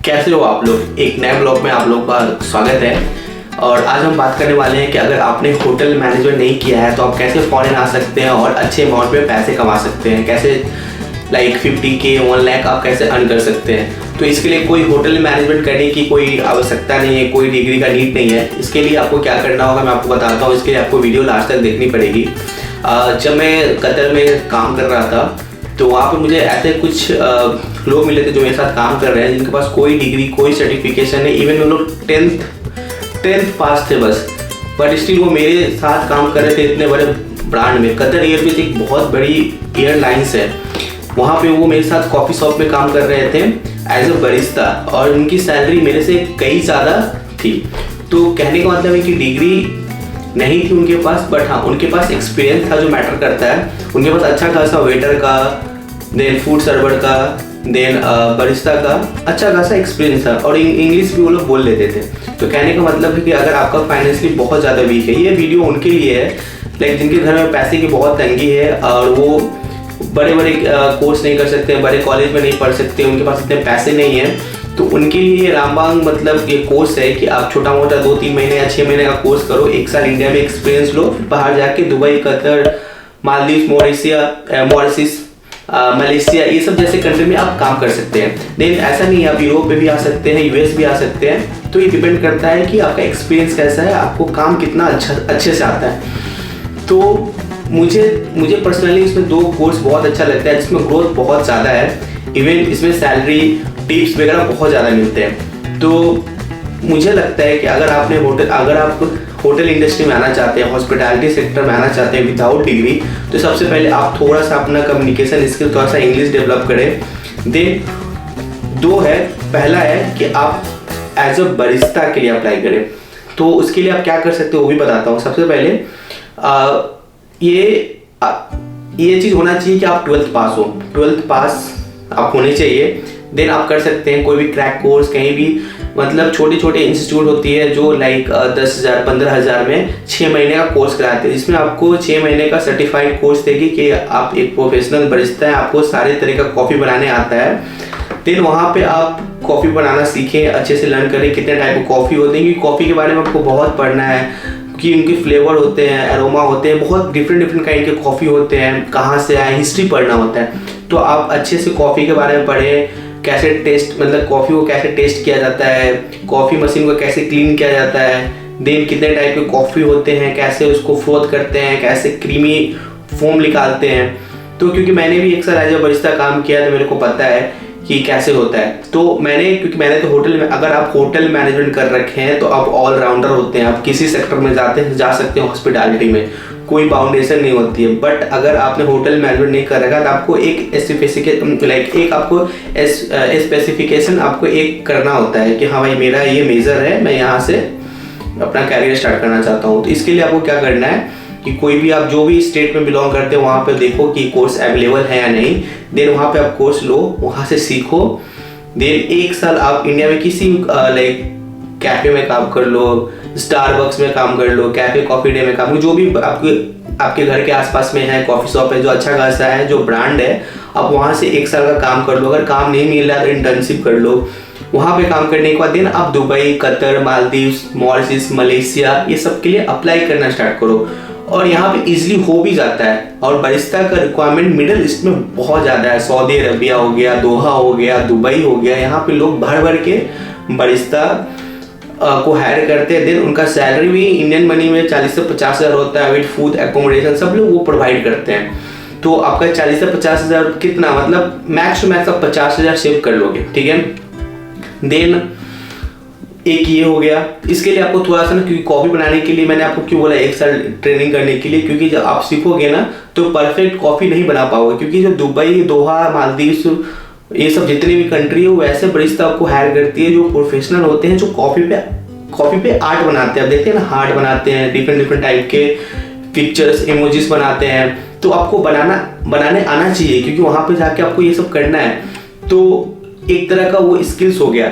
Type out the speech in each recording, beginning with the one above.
कैसे हो आप लोग। एक नए ब्लॉग में आप लोग का स्वागत है। और आज हम बात करने वाले हैं कि अगर आपने होटल मैनेजमेंट नहीं किया है तो आप कैसे फॉरेन आ सकते हैं और अच्छे अमाउंट पे पैसे कमा सकते हैं। कैसे लाइक 50K 1 लाख आप कैसे अर्न कर सकते हैं। तो इसके लिए कोई होटल मैनेजमेंट करने की कोई आवश्यकता नहीं है, कोई डिग्री का नीड नहीं है। इसके लिए आपको क्या करना होगा मैं आपको बताता हूँ। इसके लिए आपको वीडियो लास्ट तक देखनी पड़ेगी। जब मैं कतर में काम कर रहा था तो वहाँ पे मुझे ऐसे कुछ लोग मिले थे जो मेरे साथ काम कर रहे हैं, जिनके पास कोई डिग्री कोई सर्टिफिकेशन नहीं। इवन वो लोग टेंथ पास थे बस, बट स्टिल वो मेरे साथ काम कर रहे थे इतने बड़े ब्रांड में। कतर एयरवेज एक बहुत बड़ी एयरलाइंस है। वहाँ पे वो मेरे साथ कॉफ़ी शॉप में काम कर रहे थे एज अ बरिस्ता, और उनकी सैलरी मेरे से कई ज़्यादा थी। तो कहने का मतलब है कि डिग्री नहीं थी उनके पास, बट हाँ उनके पास एक्सपीरियंस था जो मैटर करता है। उनके पास अच्छा खासा वेटर का, देन फूड सर्वर का, देन बरिस्ता का अच्छा खासा एक्सपीरियंस था, और इंग्लिश भी वो लोग बोल लेते थे। तो कहने का मतलब है कि अगर आपका फाइनेंशियली बहुत ज़्यादा वीक है, ये वीडियो उनके लिए है लाइक जिनके घर में पैसे की बहुत तंगी है और वो बड़े बड़े कोर्स नहीं कर सकते, बड़े कॉलेज में नहीं पढ़ सकते, उनके पास इतने पैसे नहीं हैं। तो उनके लिए ये रामबांग मतलब ये कोर्स है कि आप छोटा मोटा 2-3 महीने या 6 महीने का कोर्स करो, 1 साल इंडिया में एक्सपीरियंस लो, फिर बाहर जाके Dubai, Qatar, Maldives, Mauritius, Malaysia, ये सब जैसे कंट्री में आप काम कर सकते हैं। देन ऐसा नहीं है आप यूरोप में भी आ सकते हैं, यूएस भी आ सकते हैं। तो ये डिपेंड करता है कि आपका एक्सपीरियंस कैसा है, आपको काम कितना अच्छे से आता है। तो मुझे पर्सनली इसमें 2 कोर्स बहुत अच्छा लगता है जिसमें ग्रोथ बहुत ज़्यादा है। इवन इसमें सैलरी टिप्स वगैरह बहुत ज़्यादा मिलते हैं। तो मुझे लगता है कि अगर आप होटल इंडस्ट्री में आना चाहते हैं, हॉस्पिटैलिटी सेक्टर में आना चाहते हैं विदाउट डिग्री, तो सबसे पहले आप थोड़ा सा अपना कम्युनिकेशन स्किल, थोड़ा सा इंग्लिश डेवलप करें। देन 2 है, पहला है कि आप एज अ बरिस्ता के लिए अप्लाई करें। तो उसके लिए आप क्या कर सकते हो वो भी बताता हूँ। सबसे पहले ये चीज़ होना चाहिए कि आप 12th पास हो, 12th पास आप होने चाहिए। देन आप कर सकते हैं कोई भी क्रैक कोर्स, कहीं भी मतलब छोटे छोटे इंस्टीट्यूट होती है जो लाइक 10,000 15,000 में 6 महीने का कोर्स कराते हैं, जिसमें आपको 6 महीने का सर्टिफाइड कोर्स देगी कि आप एक प्रोफेशनल बरिस्ता है, आपको सारे तरह का कॉफ़ी बनाने आता है। देन वहाँ पे आप कॉफ़ी बनाना सीखें, अच्छे से लर्न करें कितने टाइप की कॉफ़ी होते हैं, क्योंकि कॉफ़ी के बारे में आपको बहुत पढ़ना है कि उनके फ्लेवर होते हैं, एरोमा होते हैं, बहुत डिफरेंट काइंड के कॉफ़ी होते हैं, कहाँ से आए, हिस्ट्री पढ़ना होता है। तो आप अच्छे से कॉफ़ी के बारे में पढ़ें, कैसे टेस्ट मतलब कॉफ़ी को कैसे टेस्ट किया जाता है, कॉफ़ी मशीन को कैसे क्लीन किया जाता है, देन कितने टाइप के कॉफ़ी होते हैं, कैसे उसको फ्रोथ करते हैं, कैसे क्रीमी फोम निकालते हैं। तो क्योंकि मैंने भी 1 साल एज अ बरिस्ता काम किया तो मेरे को पता है कि कैसे होता है। तो क्योंकि मैंने तो होटल में, अगर आप होटल मैनेजमेंट कर रखे हैं तो आप ऑलराउंडर होते हैं, आप किसी सेक्टर में जा सकते हैं। हॉस्पिटैलिटी में कोई बाउंडेशन नहीं होती है। बट अगर आपने होटल मैनेजमेंट नहीं कर रखा तो आपको एक स्पेसिफिकेशन आपको एक करना होता है कि हाँ भाई मेरा ये मेजर है, मैं यहाँ से अपना कैरियर स्टार्ट करना चाहता हूँ। तो इसके लिए आपको क्या करना है कि कोई भी आप जो भी स्टेट में बिलोंग करते हैं वहाँ पे देखो कि कोर्स अवेलेबल है या नहीं। देन वहाँ पे आप कोर्स लो, वहाँ से सीखो। देन 1 साल आप इंडिया में किसी लाइक कैफे में काम कर लो, स्टारबक्स में काम कर लो, कैफे कॉफी डे में काम करो, जो भी आपके घर के आसपास में है कॉफी शॉप है जो अच्छा खासा है, जो ब्रांड है, आप वहाँ से 1 साल का काम कर लो। अगर काम नहीं मिल रहा तो इंटर्नशिप कर लो। वहाँ पे काम करने के बाद दिन आप Dubai, Qatar, Maldives, Mauritius, Malaysia ये सब के लिए अप्लाई करना स्टार्ट करो, और यहाँ पे इजीली हो भी जाता है। और बरिस्ता का रिक्वायरमेंट मिडिल ईस्ट में बहुत ज़्यादा है। सऊदी अरबिया हो गया, दोहा हो गया, दुबई हो गया, यहाँ पे लोग भर के बरिस्ता को हायर करते हैं। देन उनका सैलरी भी इंडियन मनी में 40 से 50 हज़ार होता है, विद फूड एकोमोडेशन सब लोग वो प्रोवाइड करते हैं। तो आपका 40 से 50 हज़ार कितना मतलब मैक्स टू मैक्स आप 50 हज़ार सेव कर लोगे, ठीक है। देन एक ये हो गया। इसके लिए आपको थोड़ा सा ना, क्योंकि कॉफ़ी बनाने के लिए मैंने आपको क्यों बोला 1 साल ट्रेनिंग करने के लिए, क्योंकि जब आप सीखोगे ना तो परफेक्ट कॉफ़ी नहीं बना पाओगे। क्योंकि जो दुबई, दोहा, मालदीव ये सब जितनी भी कंट्री है वो ऐसे बरिस्ता आपको हायर करती है जो प्रोफेशनल होते हैं, जो कॉफ़ी पे आर्ट बनाते हैं। आप देखते हैं ना, हार्ट बनाते हैं, डिफरेंट टाइप के पिक्चर्स, इमोजीज बनाते हैं। तो आपको बनाने आना चाहिए, क्योंकि वहाँ पे जाके आपको ये सब करना है। तो एक तरह का वो स्किल्स हो गया।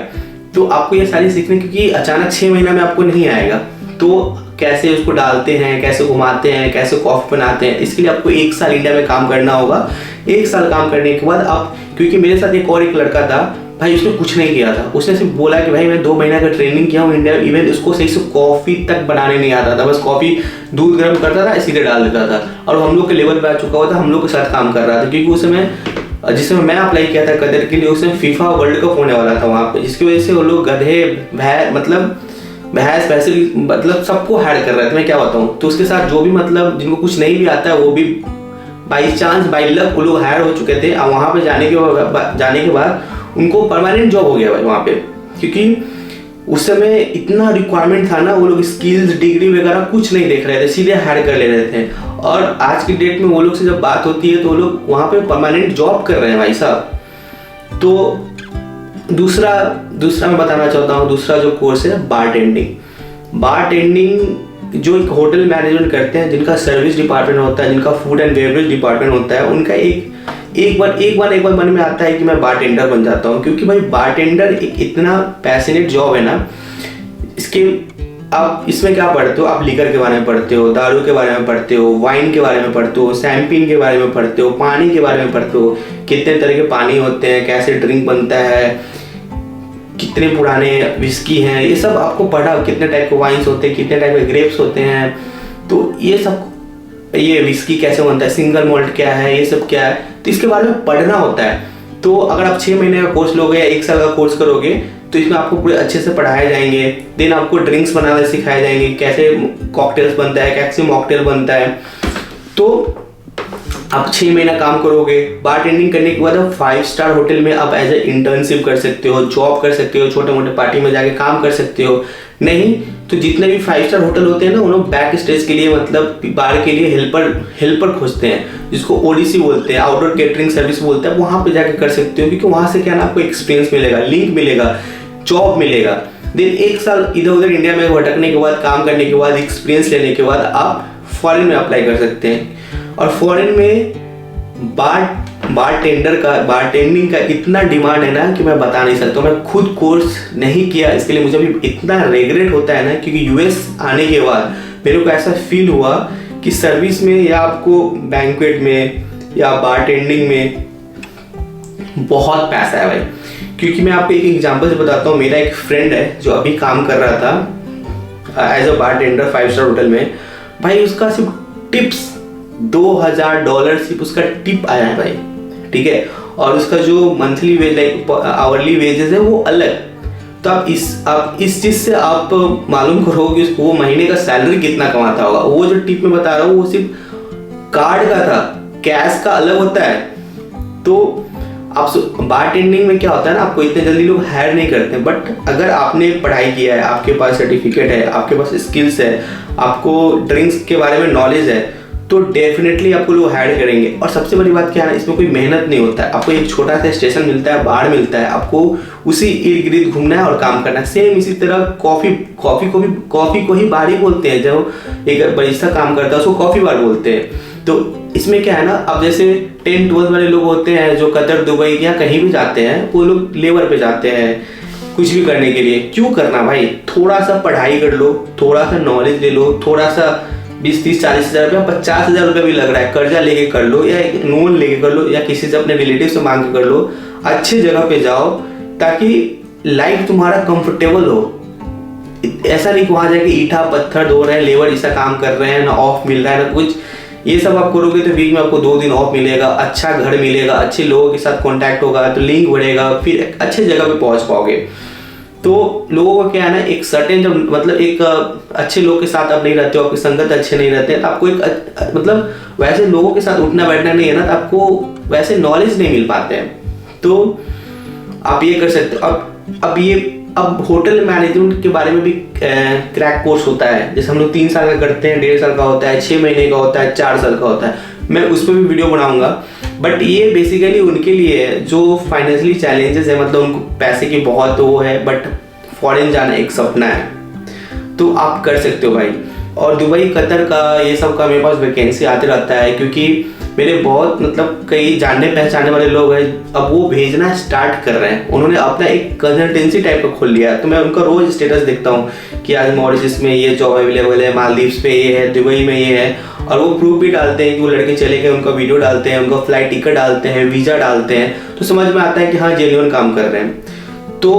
तो आपको ये सारी सीखने, क्योंकि अचानक 6 महीना में आपको नहीं आएगा। तो कैसे उसको डालते हैं, कैसे घुमाते हैं, कैसे कॉफ़ी बनाते हैं, इसके लिए आपको 1 साल इंडिया में काम करना होगा। 1 साल काम करने के बाद आप, क्योंकि मेरे साथ एक लड़का था भाई उसने कुछ नहीं किया था, उसने सिर्फ बोला कि भाई मैं 2 महीने का ट्रेनिंग किया हूँ इंडिया। इवन उसको सही से कॉफ़ी तक बनाने नहीं आता था, बस कॉफ़ी दूध गर्म करता था, सीधे डाल देता था, और हम लोग के लेवल पे आ चुका हुआ था, हम लोग के साथ काम कर रहा था। क्योंकि उस समय जिस समय मैं अप्लाई किया था कतर के लिए, उस समय फीफा वर्ल्ड कप होने वाला था वहाँ पे, जिसकी वजह से वो लोग गधे मतलब भैंस पैसे मतलब सबको हायर कर रहे थे, मैं क्या बताऊँ। तो उसके साथ जो भी मतलब जिनको कुछ नहीं भी आता है वो भी बाई चांस बाई लक वो लोग हायर हो चुके थे। और वहाँ पे जाने के बाद उनको परमानेंट जॉब हो गया भाई वहाँ पे, क्योंकि उस समय इतना रिक्वायरमेंट था ना, वो लोग स्किल्स डिग्री वगैरह कुछ नहीं देख रहे थे, सीधे हायर कर ले रहे थे। और आज की डेट में वो लोग से जब बात होती है तो वो लोग वहाँ पे परमानेंट जॉब कर रहे हैं भाई साहब। तो दूसरा मैं बताना चाहता हूँ, दूसरा जो कोर्स है बारटेंडिंग जो एक होटल मैनेजमेंट करते हैं, जिनका सर्विस डिपार्टमेंट होता है, जिनका फूड एंड बेवरेज डिपार्टमेंट होता है, उनका एक बार मन में आता है कि मैं बारटेंडर बन जाता हूँ। क्योंकि भाई बारटेंडर एक इतना पैशनेट जॉब है ना, इसके आप इसमें क्या पढ़ते हो, आप लीकर के बारे में पढ़ते हो, दारू के बारे में पढ़ते हो, वाइन के बारे में पढ़ते हो, शैम्पेन के बारे में पढ़ते हो, पानी के बारे में पढ़ते हो, कितने तरह के पानी होते हैं, कैसे ड्रिंक बनता है, कितने पुराने विस्की हैं, ये सब आपको पढ़ा, कितने टाइप के वाइन्स होते हैं, कितने टाइप के ग्रेप्स होते हैं, तो ये सब, ये विस्की कैसे बनता है, सिंगल मॉल्ट क्या है, ये सब क्या है, तो इसके बारे में पढ़ना होता है। तो अगर आप 6 महीने का कोर्स लोगे या 1 साल का कोर्स करोगे तो इसमें आपको पूरे अच्छे से पढ़ाए जाएंगे। देन आपको ड्रिंक्स बनाना सिखाए जाएंगे, कैसे कॉकटेल्स बनता है, कैसे मॉकटेल बनता है। तो आप 6 महीना काम करोगे, बारटेंडिंग करने के बाद आप 5 स्टार होटल में आप एज ए इंटर्नशिप कर सकते हो, जॉब कर सकते हो, छोटे मोटे पार्टी में जाके काम कर सकते हो। नहीं तो जितने भी 5 स्टार होटल होते हैं ना, उन्होंने बैक स्टेज के लिए मतलब बार के लिए हेल्पर खोजते हैं, जिसको ओडीसी बोलते हैं, आउटडोर केटरिंग सर्विस बोलते हैं। वहाँ पे जाके कर सकते हो, क्योंकि वहाँ से क्या ना आपको एक्सपीरियंस मिलेगा, लिंक मिलेगा, जॉब मिलेगा। देन 1 साल इधर उधर इंडिया में भटकने के बाद, काम करने के बाद, एक्सपीरियंस लेने के बाद आप फॉरेन में अप्लाई कर सकते हैं। और फॉरेन में बारटेंडिंग का इतना डिमांड है ना कि मैं बता नहीं सकता। मैं खुद कोर्स नहीं किया, इसके लिए मुझे अभी इतना रिग्रेट होता है ना, क्योंकि यूएस आने के बाद मेरे को ऐसा फील हुआ कि सर्विस में या आपको बैंक्वेट में या बारटेंडिंग में बहुत पैसा है भाई। क्योंकि मैं आपको एक एग्जांपल से बताता हूँ, मेरा एक फ्रेंड है जो अभी काम कर रहा था as a bartender 5 star hotel में। भाई उसका सिर्फ टिप्स $2000 सिर्फ उसका टिप आया है भाई, ठीक है। और उसका जो monthly wage like hourly wages है वो अलग। तो आप इस चीज से आप मालूम करो कि वो महीने का सैलरी कितना कमाता होगा। वो जो टिप में बता रहा हूँ वो सिर्फ कार्ड का था, कैश का अलग होता है। तो आप बारटेंडिंग में क्या होता है ना, आपको इतने जल्दी लोग हायर नहीं करते, बट अगर आपने पढ़ाई किया है, आपके पास सर्टिफिकेट है, आपके पास स्किल्स है, आपको ड्रिंक्स के बारे में नॉलेज है, तो डेफिनेटली आपको लोग हायर करेंगे। और सबसे बड़ी बात क्या है, इसमें कोई मेहनत नहीं होता है। आपको एक छोटा सा स्टेशन मिलता है, बार मिलता है, आपको उसी इर्द गिर्द घूमना है और काम करना है। सेम इसी तरह कॉफी को ही बार ही बोलते हैं। जब एक बरिस्ता काम करता है उसको कॉफी बार बोलते हैं। तो इसमें क्या है ना, अब जैसे 10-12 वाले लोग होते हैं जो कतर, दुबई या कहीं भी जाते हैं, वो लोग लेबर पे जाते हैं कुछ भी करने के लिए। क्यों करना भाई, थोड़ा सा पढ़ाई कर लो, थोड़ा सा नॉलेज ले लो, थोड़ा सा 20-30-40 हज़ार रुपया, 50 हज़ार रुपया भी लग रहा है, कर्जा लेके कर लो या लोन लेके कर लो या किसी से अपने रिलेटिव से मांग के कर लो। अच्छे जगह पे जाओ ताकि लाइफ तुम्हारा कंफर्टेबल हो। ऐसा नहीं कि वहाँ जाके ईंटा पत्थर धो रहे हैं, लेबर जैसा काम कर रहे हैं, ना ऑफ मिल रहा है ना कुछ। ये सब आप करोगे तो वीक में आपको 2 दिन ऑफ मिलेगा, अच्छा घर मिलेगा, अच्छे लोगों के साथ कांटेक्ट होगा, तो लिंक बढ़ेगा, फिर अच्छे जगह पे पहुंच पाओगे। तो लोगों का क्या है ना, एक सर्टेन जब मतलब एक अच्छे लोग के साथ आप नहीं रहते हो, आपकी संगत अच्छे नहीं रहते, तो आपको एक मतलब वैसे लोगों के साथ उठना बैठना नहीं है ना, तो आपको वैसे नॉलेज नहीं मिल पाते हैं। तो आप ये कर सकते हो। अब होटल मैनेजमेंट के बारे में भी क्रैक कोर्स होता है। जैसे हम लोग 3 साल का करते हैं, 1.5 साल का होता है, 6 महीने का होता है, 4 साल का होता है। मैं उस पर भी वीडियो बनाऊंगा। बट ये बेसिकली उनके लिए है जो फाइनेंशियली चैलेंजेस है, मतलब उनको पैसे की बहुत वो है, बट फॉरेन जाना एक सपना है, तो आप कर सकते हो भाई। और दुबई, कतर का ये सब का मेरे पास वैकेंसी आते रहता है, क्योंकि मेरे बहुत मतलब कई जानने पहचानने वाले लोग हैं, अब वो भेजना स्टार्ट कर रहे हैं। उन्होंने अपना एक कंसल्टेंसी टाइप का खोल लिया है। तो मैं उनका रोज स्टेटस देखता हूँ कि आज मॉरिशस में ये जॉब अवेलेबल है, मालदीव्स पे ये है, दुबई में ये है, और वो प्रूफ भी डालते हैं कि वो लड़के चले गए, उनका वीडियो डालते हैं, उनका फ्लाइट टिकट डालते हैं, वीज़ा डालते हैं। तो समझ में आता है कि हाँ जेन्युइन काम कर रहे हैं। तो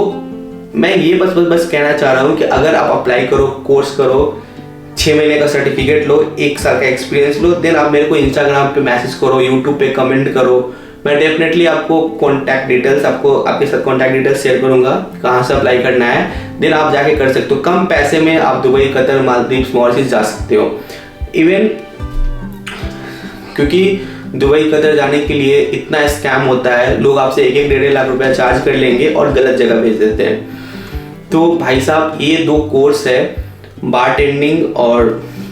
मैं ये बस कहना चाह रहा हूँ कि अगर आप अप्लाई करो, कोर्स करो, 6 महीने का सर्टिफिकेट लो, 1 साल का एक्सपीरियंस लो, देन आप मेरे को इंस्टाग्राम पे मैसेज करो, यूट्यूब पे कमेंट करो। मैं डेफिनेटली आपको कॉन्टैक्ट डिटेल्स आपके साथ कॉन्टैक्ट डिटेल्स शेयर करूंगा, कहाँ से अप्लाई करना है, देन आप जाके कर सकते हो। कम पैसे में आप दुबई, कतर, मालदीव्स, मॉरिशस जा सकते हो। इवन क्योंकि दुबई, कतर जाने के लिए इतना स्कैम होता है, लोग आपसे 1-1 लाख रुपया चार्ज कर लेंगे और गलत जगह भेज देते हैं। तो भाई साहब ये 2 कोर्स है, बारटेंडिंग और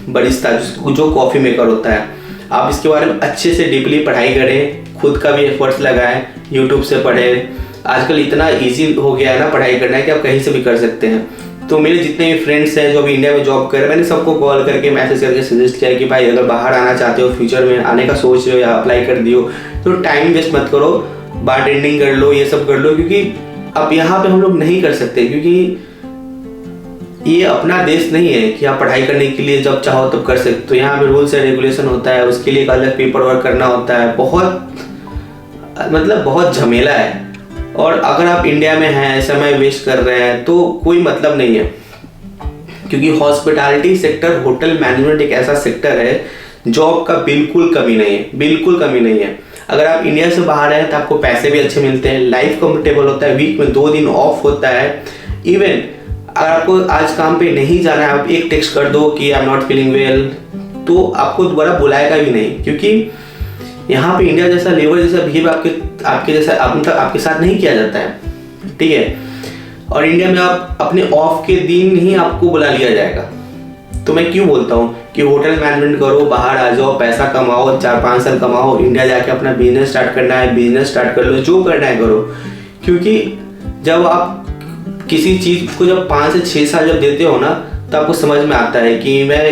बरिस्ता, जो कॉफ़ी मेकर होता है। आप इसके बारे में अच्छे से डीपली पढ़ाई करें, खुद का भी एफर्ट्स लगाएं, यूट्यूब से पढ़ें। आजकल इतना इजी हो गया है ना पढ़ाई करना कि आप कहीं से भी कर सकते हैं। तो मेरे जितने भी फ्रेंड्स हैं जो अभी इंडिया में जॉब कर रहे हैं, मैंने सबको कॉल करके मैसेज करके सजेस्ट किया कि भाई अगर बाहर आना चाहते हो, फ्यूचर में आने का सोच रहे हो या अप्लाई कर दियो, तो टाइम वेस्ट मत करो, बारटेंडिंग कर लो, ये सब कर लो। क्योंकि अब यहाँ पे हम लोग नहीं कर सकते, क्योंकि ये अपना देश नहीं है कि आप पढ़ाई करने के लिए जब चाहो तब कर सकते हो। यहाँ पे रूल्स एंड रेगुलेशन होता है, उसके लिए एक अलग पेपर वर्क करना होता है, बहुत झमेला है। और अगर आप इंडिया में हैं, समय वेस्ट कर रहे हैं, तो कोई मतलब नहीं है। क्योंकि हॉस्पिटैलिटी सेक्टर, होटल मैनेजमेंट एक ऐसा सेक्टर है, जॉब का बिल्कुल कमी नहीं है, बिल्कुल कमी नहीं है। अगर आप इंडिया से बाहर हैं तो आपको पैसे भी अच्छे मिलते हैं, लाइफ कंफर्टेबल होता है, वीक में 2 दिन ऑफ होता है। इवन अगर आपको आज काम पे नहीं जाना है, आप एक टेक्स्ट कर दो कि I am not feeling well, तो आपको दोबारा बुलाएगा भी नहीं। क्योंकि यहाँ पे इंडिया जैसा लेबर जैसा बिहेव आपके जैसा आपके साथ नहीं किया जाता है, ठीक है। और इंडिया में आप अपने ऑफ के दिन ही आपको बुला लिया जाएगा। तो मैं क्यों बोलता हूँ कि होटल मैनेजमेंट करो, बाहर आ जाओ, पैसा कमाओ, 4-5 साल कमाओ, इंडिया जाके अपना बिजनेस स्टार्ट करना है, बिजनेस स्टार्ट कर लो, जो करना है करो। क्योंकि जब आप किसी चीज़ को जब 5 से 6 साल जब देते हो ना, तो आपको समझ में आता है कि मैंने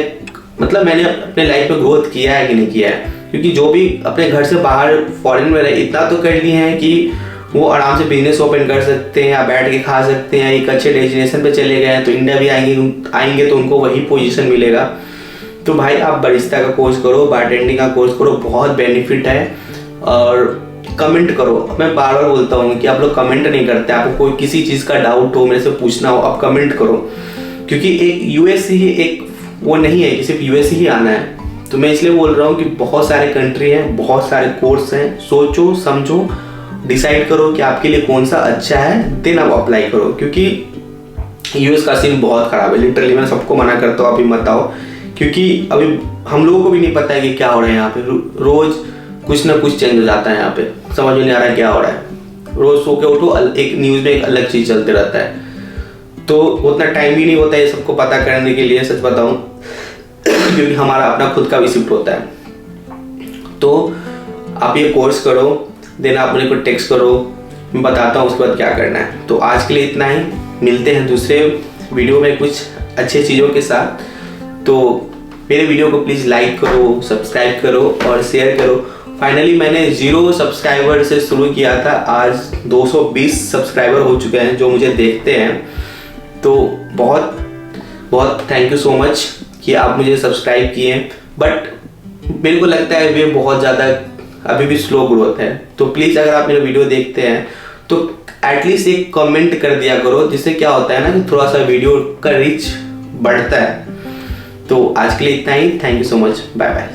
अपने लाइफ में ग्रोथ किया है कि नहीं किया है। क्योंकि जो भी अपने घर से बाहर फॉरेन में रहे, इतना तो कर लिए हैं कि वो आराम से बिजनेस ओपन कर सकते हैं या बैठ के खा सकते हैं। एक अच्छे डेस्टिनेशन पे चले गए हैं तो इंडिया भी आएंगे तो उनको वही पोजीशन मिलेगा। तो भाई आप बरिस्ता का कोर्स करो, बारटेंडिंग का कोर्स करो, बहुत बेनिफिट है। और कमेंट करो, मैं बार बार बोलता हूँ कि आप लोग कमेंट नहीं करते। आपको कोई किसी चीज़ का डाउट हो, मेरे से पूछना हो, आप कमेंट करो। क्योंकि एक यूएस ही एक वो नहीं है कि सिर्फ यूएस ही आना है। तो मैं इसलिए बोल रहा हूँ कि बहुत सारे कंट्री हैं, बहुत सारे कोर्स हैं। सोचो समझो, डिसाइड करो कि आपके लिए कौन सा अच्छा है, देन आप अप्लाई करो। क्योंकि यूएस का सीन बहुत ख़राब है, लिटरली मैं सबको मना करता हूँ अभी मत आओ। क्योंकि अभी हम लोगों को भी नहीं पता है कि क्या हो रहा है यहाँ पे। रोज़ कुछ ना कुछ चेंज हो जाता है, यहाँ पे समझ में नहीं आ रहा है क्या हो रहा है। रोज़ सो के उठो, एक न्यूज़ में एक अलग चीज़ चलते रहता है। तो उतना टाइम भी नहीं होता है ये सबको पता करने के लिए, सच बताऊँ, क्योंकि हमारा अपना खुद का भी शिफ्ट होता है। तो आप ये कोर्स करो, देन आप मेरे को टेक्स्ट करो, मैं बताता हूँ उसके बाद क्या करना है। तो आज के लिए इतना ही, मिलते हैं दूसरे वीडियो में कुछ अच्छे चीज़ों के साथ। तो मेरे वीडियो को प्लीज़ लाइक करो, सब्सक्राइब करो और शेयर करो। फाइनली मैंने 0 सब्सक्राइबर से शुरू किया था, आज 220 सब्सक्राइबर हो चुके हैं जो मुझे देखते हैं। तो बहुत बहुत थैंक यू सो मच कि आप मुझे सब्सक्राइब किए। बट मेरे को लगता है वे बहुत ज़्यादा अभी भी स्लो ग्रोथ है। तो प्लीज़ अगर आप मेरा वीडियो देखते हैं तो एटलीस्ट एक कमेंट कर दिया करो, जिससे क्या होता है ना कि थोड़ा सा वीडियो का रीच बढ़ता है। तो आज के लिए इतना ही, thank you so much, bye bye.